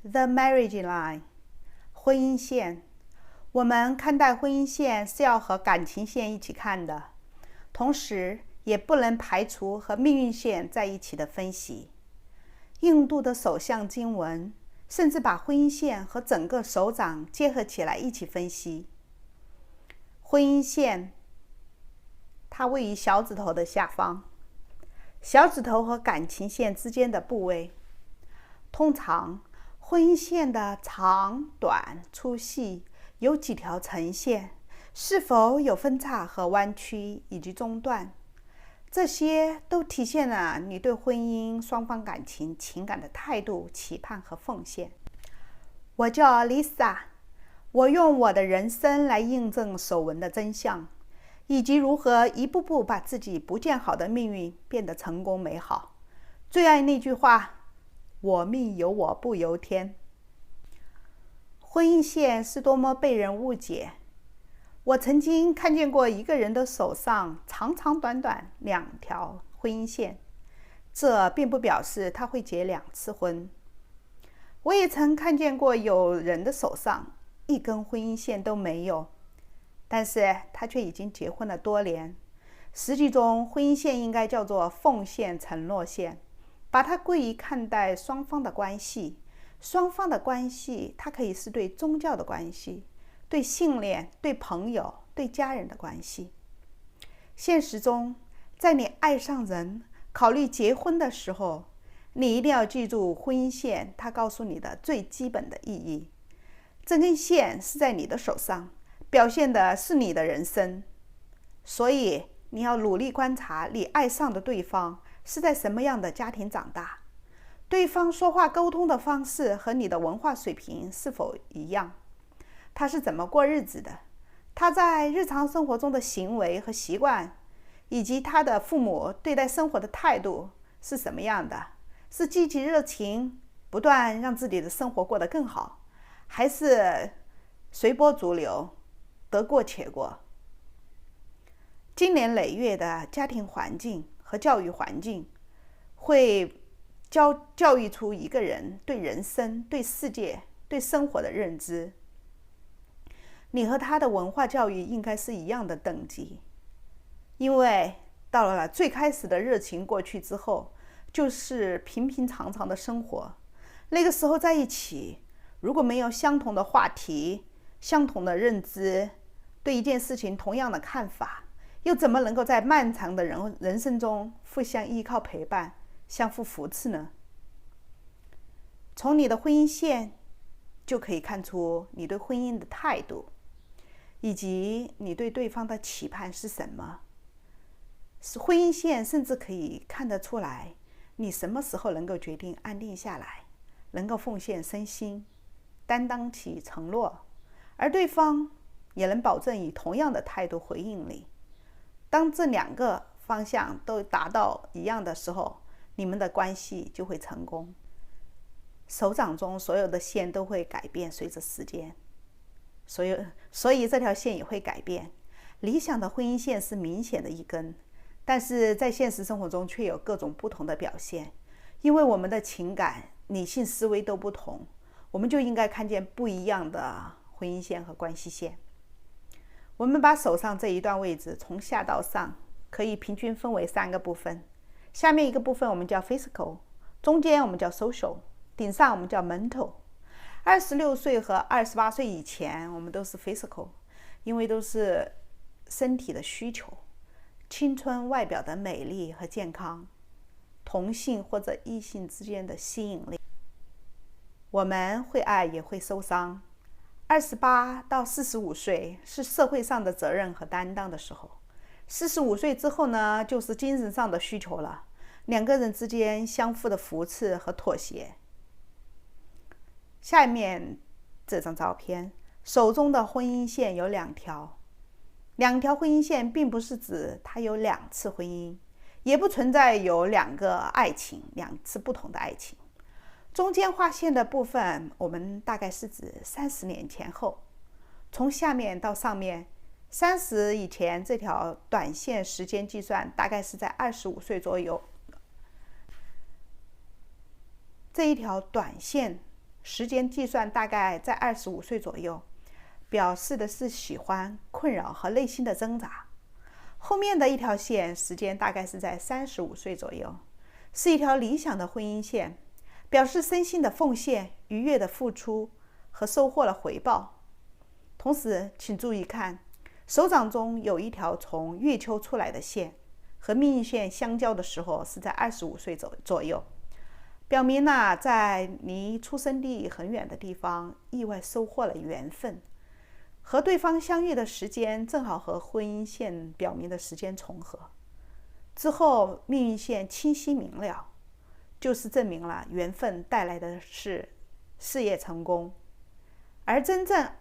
The marriage line， 婚姻线。我们看待婚姻线是要和感情线一起看的，同时也不能排除和命运线在一起的分析。印度的首相经文甚至把婚姻线和整个手掌结合起来一起分析。婚姻线，它位于小指头的下方，小指头和感情线之间的部位。通常，婚姻线的长短粗细有几条呈现，是否有分叉和弯曲以及中断，这些都体现了你对婚姻双方感情情感的态度、期盼和奉献。我叫 Lisa， 我用我的人生来印证手纹的真相，以及如何一步步把自己不见好的命运变得成功美好。最爱那句话，我命由我不由天。婚姻线是多么被人误解。我曾经看见过一个人的手上长长短短2条婚姻线，这并不表示他会结2次婚。我也曾看见过有人的手上一根婚姻线都没有，但是他却已经结婚了多年。实际中，婚姻线应该叫做奉献承诺线，把它归于看待双方的关系。双方的关系，它可以是对宗教的关系，对信念，对朋友，对家人的关系。现实中，在你爱上人、考虑结婚的时候，你一定要记住婚姻线它告诉你的最基本的意义。这根线是在你的手上，表现的是你的人生。所以你要努力观察你爱上的对方是在什么样的家庭长大，对方说话沟通的方式和你的文化水平是否一样，他是怎么过日子的，他在日常生活中的行为和习惯，以及他的父母对待生活的态度是什么样的，是积极热情，不断让自己的生活过得更好，还是随波逐流，得过且过。经年累月的家庭环境和教育环境会教育出一个人对人生、对世界、对生活的认知。你和他的文化教育应该是一样的等级，因为到了最开始的热情过去之后，就是平平常常的生活。那个时候在一起，如果没有相同的话题、相同的认知，对一件事情同样的看法，又怎么能够在漫长的人生中互相依靠陪伴、相互扶持呢？从你的婚姻线就可以看出你对婚姻的态度，以及你对对方的期盼是什么。婚姻线甚至可以看得出来，你什么时候能够决定安定下来，能够奉献身心，担当起承诺，而对方也能保证以同样的态度回应你。当这2个方向都达到一样的时候，你们的关系就会成功。手掌中所有的线都会改变，随着时间，所以这条线也会改变。理想的婚姻线是明显的一根，但是在现实生活中却有各种不同的表现。因为我们的情感、理性思维都不同，我们就应该看见不一样的婚姻线和关系线。我们把手上这一段位置从下到上可以平均分为3个部分，下面一个部分我们叫 physical， 中间我们叫 social， 顶上我们叫 mental。 26岁和28岁以前我们都是 physical， 因为都是身体的需求，青春外表的美丽和健康，同性或者异性之间的吸引力。我们会爱也会受伤。28到45岁是社会上的责任和担当的时候，45岁之后呢，就是精神上的需求了，2个人之间相互的扶持和妥协。下面这张照片，手中的婚姻线有2条，2条婚姻线并不是指他有2次婚姻，也不存在有2个爱情，2次不同的爱情。中间划线的部分，我们大概是指30年前后，从下面到上面，30以前这条短线时间计算，大概是在25岁左右。这一条短线时间计算大概在25岁左右，表示的是喜欢、困扰和内心的挣扎。后面的一条线时间大概是在35岁左右，是一条理想的婚姻线，表示身心的奉献、愉悦的付出和收获了回报。同时请注意看，手掌中有一条从月球出来的线，和命运线相交的时候是在25岁左右，表明在离出生地很远的地方意外收获了缘分，和对方相遇的时间正好和婚姻线表明的时间重合。之后命运线清晰明了，就是证明了缘分带来的是事业成功，而真正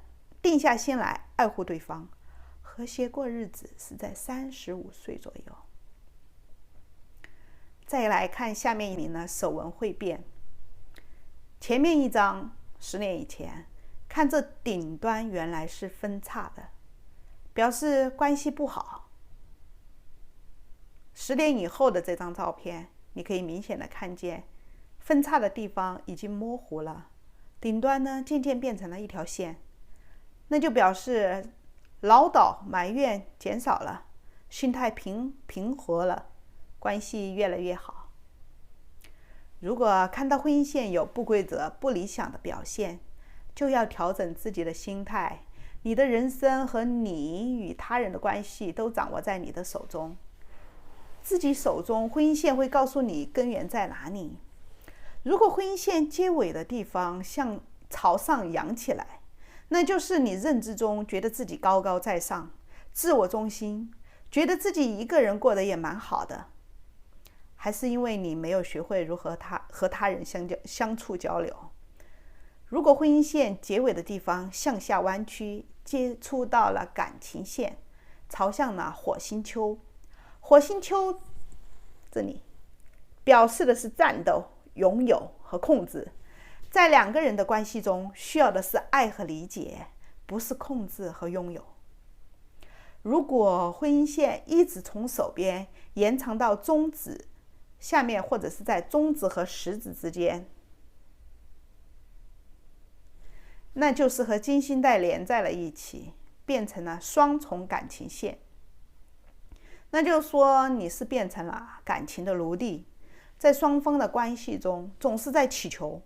定下心来爱护对方、和谐过日子是在35岁左右。再来看下面一名呢，手纹会变。前面一张10年以前，看这顶端原来是分叉的，表示关系不好。10年以后的这张照片，你可以明显的看见分叉的地方已经模糊了，顶端呢渐渐变成了一条线，那就表示唠叨埋怨减少了，心态平和了，关系越来越好。如果看到婚姻线有不规则、不理想的表现，就要调整自己的心态。你的人生和你与他人的关系都掌握在你的手中，自己手中婚姻线会告诉你根源在哪里。如果婚姻线接尾的地方朝上扬起来，那就是你认知中觉得自己高高在上、自我中心，觉得自己一个人过得也蛮好的，还是因为你没有学会如何和他人相处交流。如果婚姻线结尾的地方向下弯曲，接触到了感情线，朝向了火星丘，火星丘这里表示的是战斗、拥有和控制。在两个人的关系中，需要的是爱和理解，不是控制和拥有。如果婚姻线一直从手边延长到中指下面，或者是在中指和食指之间，那就是和金星带连在了一起，变成了双重感情线。那就是说你是变成了感情的奴隶，在双方的关系中总是在祈求，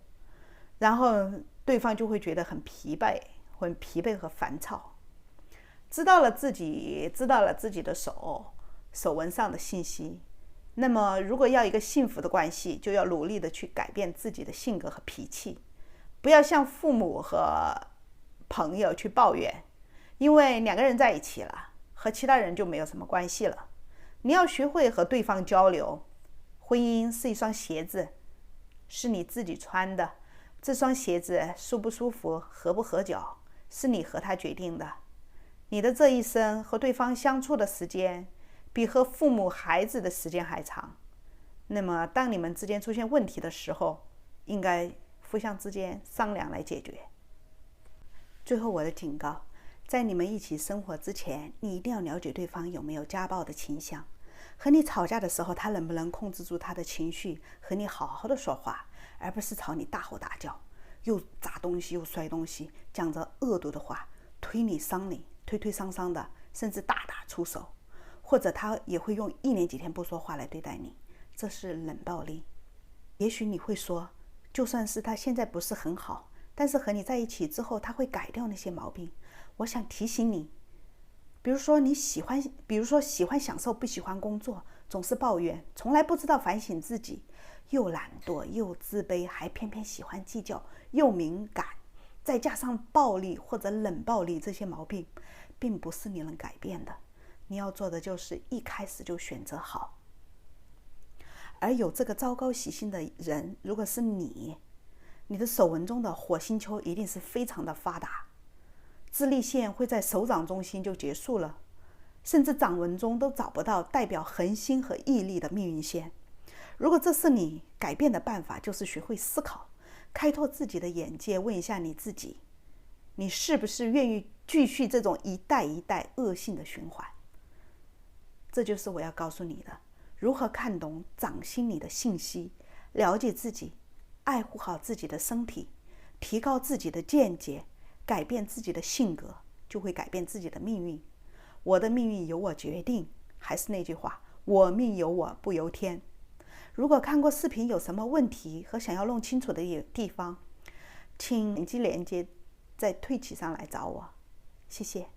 然后对方就会觉得很疲惫和烦躁。知道了自己的手纹上的信息，那么如果要一个幸福的关系，就要努力的去改变自己的性格和脾气，不要向父母和朋友去抱怨，因为两个人在一起了，和其他人就没有什么关系了。你要学会和对方交流。婚姻是一双鞋子，是你自己穿的，这双鞋子舒不舒服、合不合脚，是你和他决定的。你的这一生和对方相处的时间，比和父母、孩子的时间还长。那么，当你们之间出现问题的时候，应该互相之间商量来解决。最后，我的警告：在你们一起生活之前，你一定要了解对方有没有家暴的倾向。和你吵架的时候，他能不能控制住他的情绪，和你好好的说话，而不是朝你大吼大叫，又砸东西又摔东西，讲着恶毒的话，推你伤你，推伤的，甚至大打出手。或者他也会用一连几天不说话来对待你，这是冷暴力。也许你会说，就算是他现在不是很好，但是和你在一起之后，他会改掉那些毛病。我想提醒你，比如说喜欢享受，不喜欢工作，总是抱怨，从来不知道反省自己，又懒惰又自卑，还偏偏喜欢计较，又敏感，再加上暴力或者冷暴力，这些毛病并不是你能改变的。你要做的就是一开始就选择好。而有这个糟糕习性的人，如果是你的手纹中的火星丘一定是非常的发达，智力线会在手掌中心就结束了，甚至掌纹中都找不到代表恒心和毅力的命运线。如果这是你，改变的办法就是学会思考，开拓自己的眼界，问一下你自己，你是不是愿意继续这种一代一代恶性的循环？这就是我要告诉你的，如何看懂掌心里的信息，了解自己，爱护好自己的身体，提高自己的见解，改变自己的性格，就会改变自己的命运。我的命运由我决定，还是那句话，我命由我不由天。如果看过视频有什么问题和想要弄清楚的地方，请点击链接在推起上来找我，谢谢。